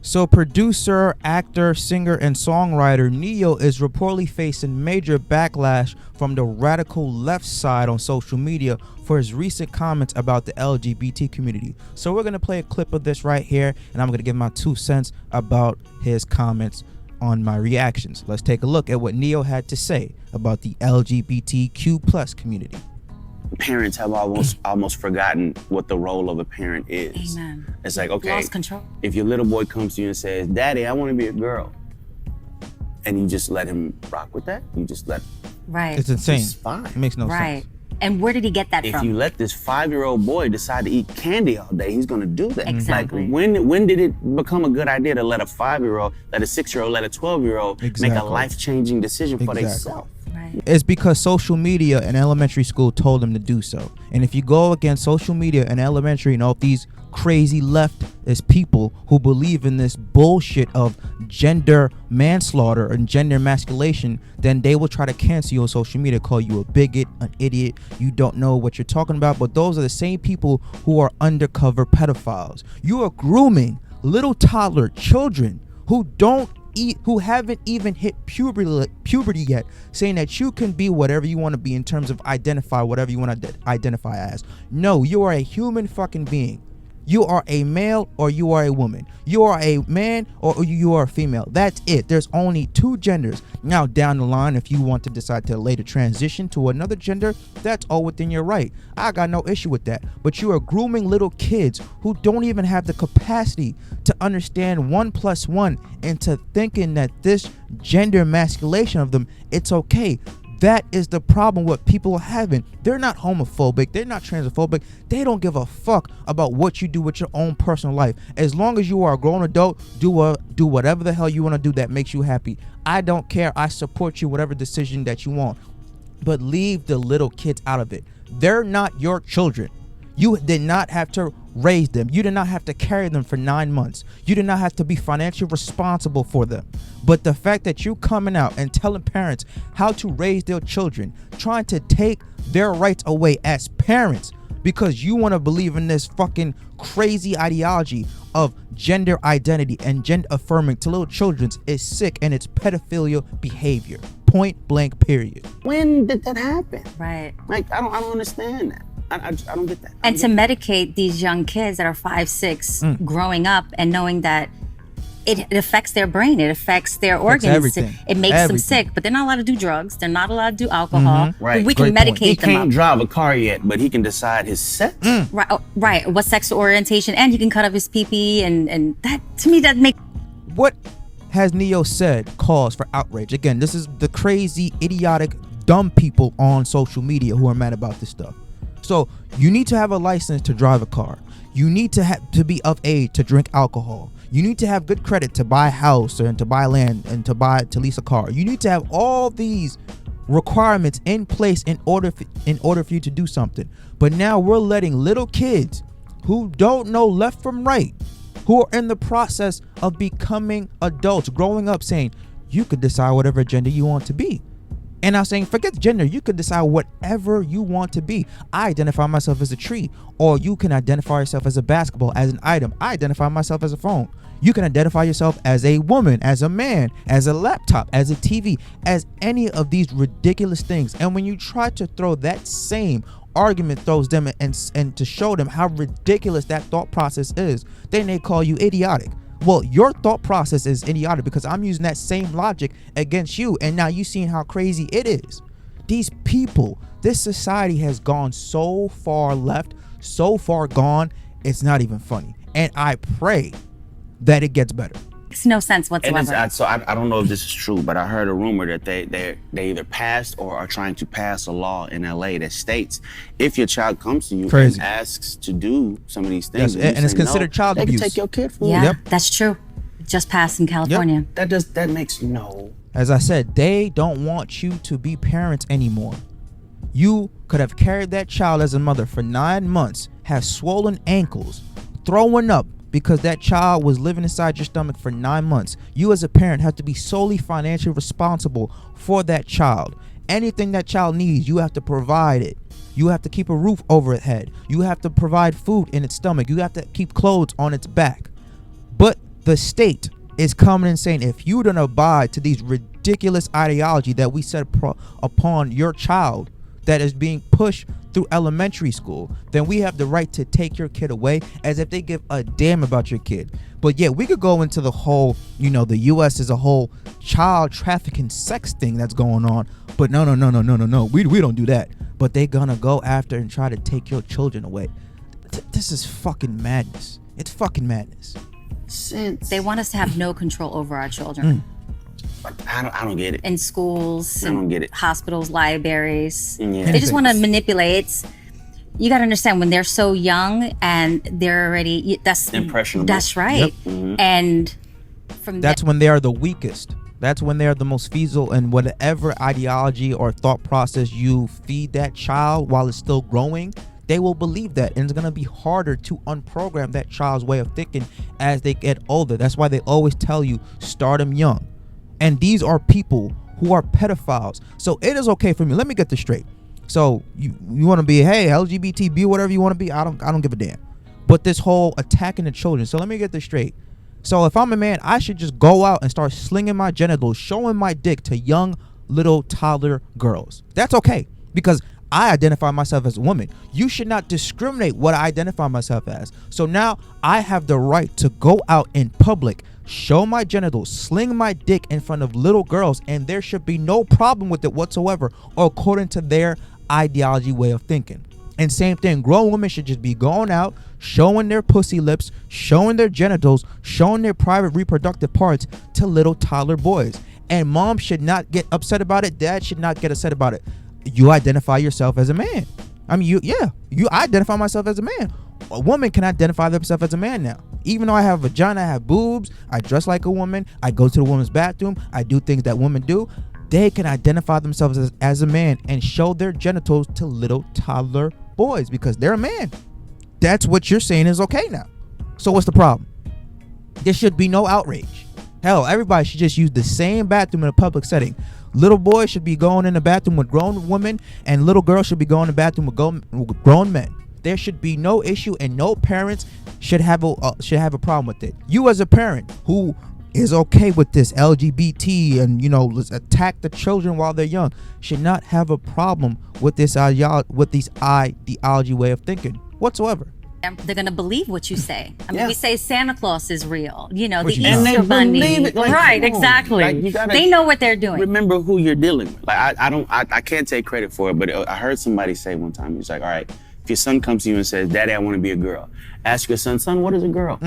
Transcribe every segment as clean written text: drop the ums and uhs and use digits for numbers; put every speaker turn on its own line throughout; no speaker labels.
So producer, actor, singer, and songwriter Neo is reportedly facing major backlash from the radical left side on social media for his recent comments about the LGBT community. So we're going to play a clip of this right here, and I'm going to give my 2 cents about his comments on my reactions. Let's take a look at what Neo had to say about the LGBTQ plus community.
Parents have almost forgotten what the role of a parent is.
Amen.
It's like, okay,
Lost control.
if your little boy comes to you and says, "Daddy, I want to be a girl," and you just let him rock with that, you just let
Right.
It's insane.
It's fine.
It makes no
Right.
sense.
And where did he get that
If
from?
you let this 5-year-old boy decide to eat candy all day, he's gonna do that.
Exactly.
Like when did it become a good idea to let a 5-year-old, let a 6-year-old, let a 12-year-old make a
Exactly.
life-changing decision for
Exactly.
themselves?
Right.
It's because social media and elementary school told them to do so. And if you go against social media and elementary and all these crazy leftist people who believe in this bullshit of gender manslaughter and gender emasculation, then they will try to cancel you on social media, call you a bigot, an idiot, you don't know what you're talking about. But those are the same people who are undercover pedophiles. You are grooming little toddler children who who haven't even hit puberty yet, saying that you can be whatever you want to be in terms of identify whatever you want to identify as. No, you are a human fucking being. You are a male or you are a woman. You are a man or you are a female. That's it. There's only 2 genders. Now down the line, if you want to decide to later transition to another gender, that's all within your right. I got no issue with that. But you are grooming little kids who don't even have the capacity to understand 1 + 1 into thinking that this gender emasculation of them, it's okay. That is the problem what people are having. They're not homophobic. They're not transphobic. They don't give a fuck about what you do with your own personal life. As long as you are a grown adult, do whatever the hell you want to do that makes you happy. I don't care. I support you, whatever decision that you want. But leave the little kids out of it. They're not your children. You did not have to raise them. You did not have to carry them for 9 months. You did not have to be financially responsible for them. But the fact that you coming out and telling parents how to raise their children, trying to take their rights away as parents because you want to believe in this fucking crazy ideology of gender identity and gender affirming to little children is sick, and it's pedophilia behavior. Point blank, period.
When did that happen?
Right.
Like I don't understand that. I don't get that.
And to medicate these young kids that are 5, 6, growing up and knowing that it affects their brain, it affects their organs,
everything.
It makes them sick. But they're not allowed to do drugs. They're not allowed to do alcohol.
Right.
But we can
Great point.
He
medicate them
can't
up.
drive a car yet, but he can decide his sex.
Right. Oh, right. What sexual orientation, and he can cut off his pee-pee, and that, to me, that makes.
What has Neo said cause for outrage? Again, this is the crazy, idiotic, dumb people on social media who are mad about this stuff. So you need to have a license to drive a car. You need to be of age to drink alcohol. You need to have good credit to buy a house and to buy land and to lease a car. You need to have all these requirements in place in order for you to do something. But now we're letting little kids who don't know left from right, who are in the process of becoming adults, growing up, saying you could decide whatever gender you want to be. And I'm saying, forget gender. You can decide whatever you want to be. I identify myself as a tree, or you can identify yourself as a basketball, as an item. I identify myself as a phone. You can identify yourself as a woman, as a man, as a laptop, as a TV, as any of these ridiculous things. And when you try to throw that same argument, throws them and to show them how ridiculous that thought process is, then they call you idiotic. Well, your thought process is idiotic because I'm using that same logic against you, and now you seeing how crazy it is. These people, this society has gone so far left, so far gone, it's not even funny. And I pray that it gets better.
Makes no sense
And
whatsoever.
so I don't know if this is true, but I heard a rumor that they either passed or are trying to pass a law in LA that states if your child comes to you
Crazy.
and asks to do some of these things,
Yes, and
you
it's
say
considered
no,
child
they
abuse.
can take your kid from
Yeah,
you.
Yep.
that's true. Just passed in California.
That makes no.
As I said, they don't want you to be parents anymore. You could have carried that child as a mother for 9 months, have swollen ankles, throwing up because that child was living inside your stomach for 9 months. You as a parent have to be solely financially responsible for that child. Anything that child needs, you have to provide it. You have to keep a roof over its head. You have to provide food in its stomach. You have to keep clothes on its back. But the state is coming and saying, if you don't abide to these ridiculous ideology that we set upon your child that is being pushed through elementary school, then we have the right to take your kid away, as if they give a damn about your kid. But yeah, we could go into the whole, the U.S. is a whole child trafficking sex thing that's going on. But no, we don't do that. But they're gonna go after and try to take your children away. This is fucking madness. It's fucking madness.
They want us to have no control over our children.
I don't get it.
In schools,
I don't get it.
Hospitals, libraries.
Yeah.
They just want to manipulate. You got to understand, when they're so young and they're already, that's
impressionable.
That's right.
Yep.
Mm-hmm.
And
that's when they are the weakest. That's when they're the most feeble, and whatever ideology or thought process you feed that child while it's still growing, they will believe that, and it's going to be harder to unprogram that child's way of thinking as they get older. That's why they always tell you, start them young. And these are people who are pedophiles. So it is okay for me. Let me get this straight. So you want to be, hey, LGBT, be whatever you want to be. I don't give a damn. But this whole attacking the children. So let me get this straight. So if I'm a man, I should just go out and start slinging my genitals, showing my dick to young little toddler girls. That's okay, because I identify myself as a woman. You should not discriminate what I identify myself as. So now I have the right to go out in public, show my genitals, sling my dick in front of little girls, and there should be no problem with it whatsoever, or according to their ideology way of thinking. And same thing, grown women should just be going out, showing their pussy lips, showing their genitals, showing their private reproductive parts to little toddler boys. And mom should not get upset about it. Dad should not get upset about it. You identify yourself as a man. I mean, you identify myself as a man. A woman can identify themselves as a man now. Even though I have a vagina, I have boobs, I dress like a woman, I go to the woman's bathroom, I do things that women do. They can identify themselves as a man and show their genitals to little toddler boys because they're a man. That's what you're saying is okay now. So what's the problem? There should be no outrage. Hell, everybody should just use the same bathroom in a public setting. Little boys should be going in the bathroom with grown women, and little girls should be going in the bathroom with grown men. There should be no issue, and no parents should have a problem with it. You as a parent who is okay with this LGBT and let's attack the children while they're young should not have a problem with this ideology way of thinking whatsoever.
They're gonna believe what you say. I mean, we say Santa Claus is real. The
and
Easter
they
Bunny,
believe it,
right? Exactly. They know what they're doing.
Remember who you're dealing with. Like I can't take credit for it, but I heard somebody say one time, he's like, all right, if your son comes to you and says, Daddy, I want to be a girl, ask your son, what is a girl?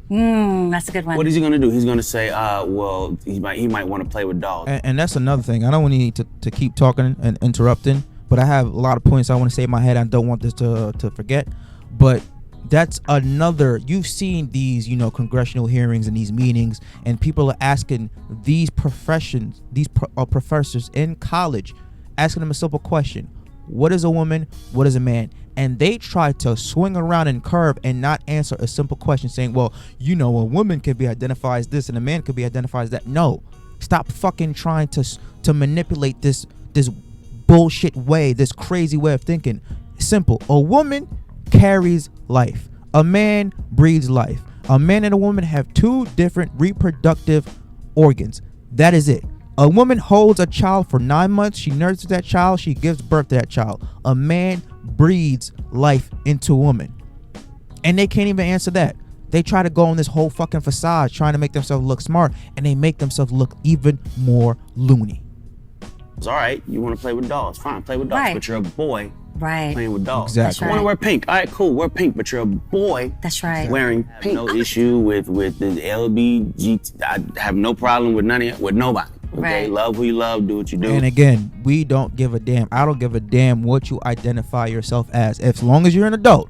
That's a good one.
What is he gonna do? He's gonna say, well, he might want to play with dolls.
And that's another thing. I don't want you to keep talking and interrupting, but I have a lot of points I want to say in my head. I don't want this to forget. But that's another. You've seen these, congressional hearings and these meetings, and people are asking these professors in college, asking them a simple question: what is a woman? What is a man? And they try to swing around and curve and not answer a simple question, saying, well, a woman can be identified as this and a man could be identified as that. No, stop fucking trying to manipulate this bullshit way, this crazy way of thinking. Simple. A woman carries life. A man breathes life. A man and a woman have two different reproductive organs. That is it. A woman holds a child for 9 months. She nurses that child. She gives birth to that child. A man breathes life into a woman. And they can't even answer that. They try to go on this whole fucking facade trying to make themselves look smart, and they make themselves look even more loony.
It's all right. You want to play with dolls? Fine, play with dolls.
Right.
But you're a boy
Right.
playing with dolls.
Exactly.
I want to wear pink. All right, cool. Wear pink. But you're a boy.
That's right.
Wearing pink. No issue with the LBGT. I have no problem with with nobody. Okay,
Right.
love who you love. Do what you do.
And again, we don't give a damn. I don't give a damn what you identify yourself as long as you're an adult.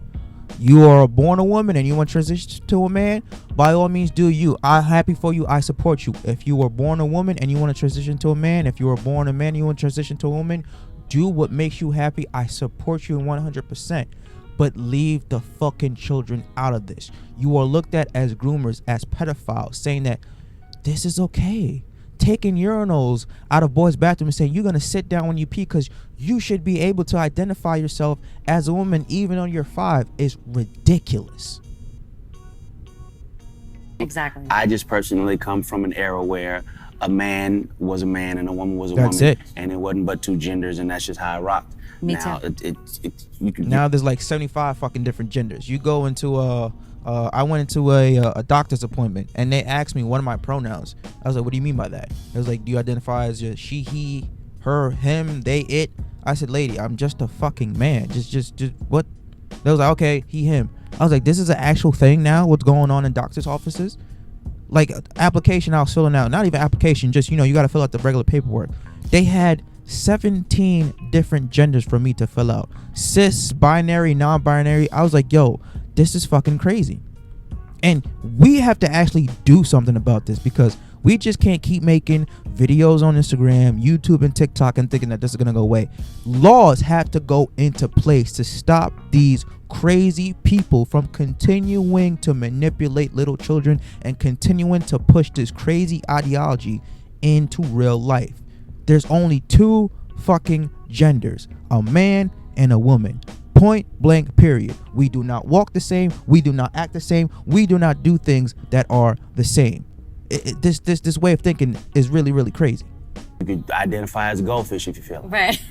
You are born a woman and you want to transition to a man, by all means do you. I'm happy for you. I support you. If you were born a woman and you want to transition to a man, if you were born a man and you want to transition to a woman, do what makes you happy. I support you 100%. But leave the fucking children out of this. You are looked at as groomers, as pedophiles, saying that this is okay. Taking urinals out of boys' bathroom and saying you're going to sit down when you pee because you should be able to identify yourself as a woman even though you're 5 is ridiculous.
Exactly.
I just personally come from an era where a man was a man and a woman was a
That's
woman.
it.
And it wasn't but two genders, and that's just how I rocked.
Me
now,
too.
You can
Now there's like 75 fucking different genders. You go into I went into a doctor's appointment and they asked me what are my pronouns. I was like, what do you mean by that? It was like, do you identify as a she, he, her, him, they, it? I said, lady, I'm just a fucking man. Just what? They was like, okay, he, him. I was like, this is an actual thing now? What's going on in doctor's offices? Like application I was filling out, not even application, just you got to fill out the regular paperwork. They had 17 different genders for me to fill out. Cis, binary, non-binary. I was like, yo, this is fucking crazy. And we have to actually do something about this because we just can't keep making videos on Instagram, YouTube, and TikTok and thinking that this is going to go away. Laws have to go into place to stop these crazy people from continuing to manipulate little children and continuing to push this crazy ideology into real life. There's only two fucking genders, a man and a woman. Point blank, period. We do not walk the same. We do not act the same. We do not do things that are the same. This way of thinking is really, really crazy.
You could identify as a goldfish if you feel it.
Right.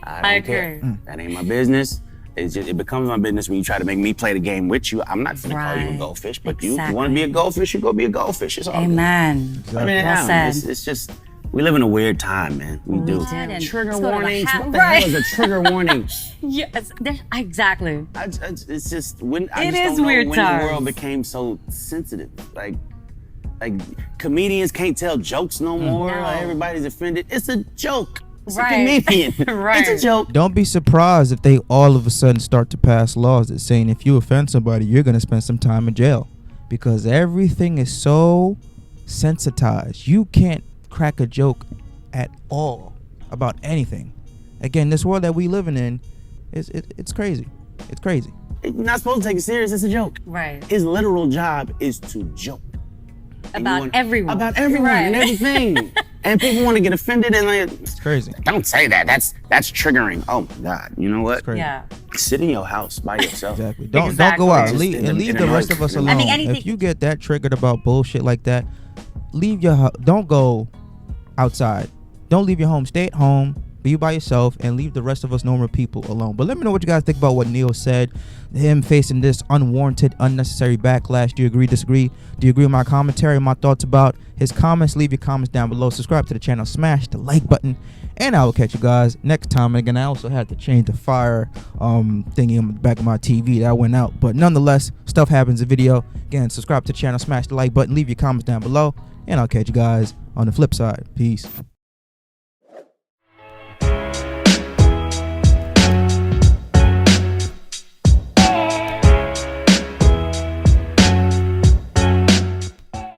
I don't care. That ain't my business. It becomes my business when you try to make me play the game with you. I'm not gonna call you a goldfish, but you want to be a goldfish, you go be a goldfish. It's all
Amen.
good. I mean,
Well said.
it's just, we live in a weird time, man. We do. Trigger warnings. What the hell is a trigger warning?
Yes, exactly.
It's just when I
It
just
is
don't know
weird
when
times.
the world became so sensitive. Like comedians can't tell jokes no more.
No.
Like, everybody's offended. It's a joke. It's
Right.
a comedian.
Right.
It's a joke.
Don't be surprised if they all of a sudden start to pass laws that saying if you offend somebody, you're going to spend some time in jail. Because everything is so sensitized. You can't crack a joke at all about anything. Again, this world that we living in, it's crazy. It's crazy.
You're not supposed to take it serious. It's a joke.
Right.
His literal job is to joke.
About everyone.
About everyone and
Right.
everything. And people want to get offended and like,
It's crazy.
don't say that. That's triggering. Oh my God. You know what?
Crazy.
Yeah.
Sit in your house by yourself.
Exactly. Don't
Exactly.
go out.
Just
Leave the rest of us
I
alone.
mean, anything-
If you get that triggered about bullshit like that, leave your house. Don't go outside. Don't leave your home. Stay at home. Be by yourself and leave the rest of us normal people alone. But let me know what you guys think about what Neil said. Him facing this unwarranted, unnecessary backlash. Do you agree, disagree? Do you agree with my commentary, my thoughts about his comments? Leave your comments down below. Subscribe to the channel. Smash the like button. And I will catch you guys next time. And again, I also had to change the fire thingy on the back of my TV that went out. But nonetheless, stuff happens in video. Again, subscribe to the channel. Smash the like button. Leave your comments down below. And I'll catch you guys on the flip side. Peace.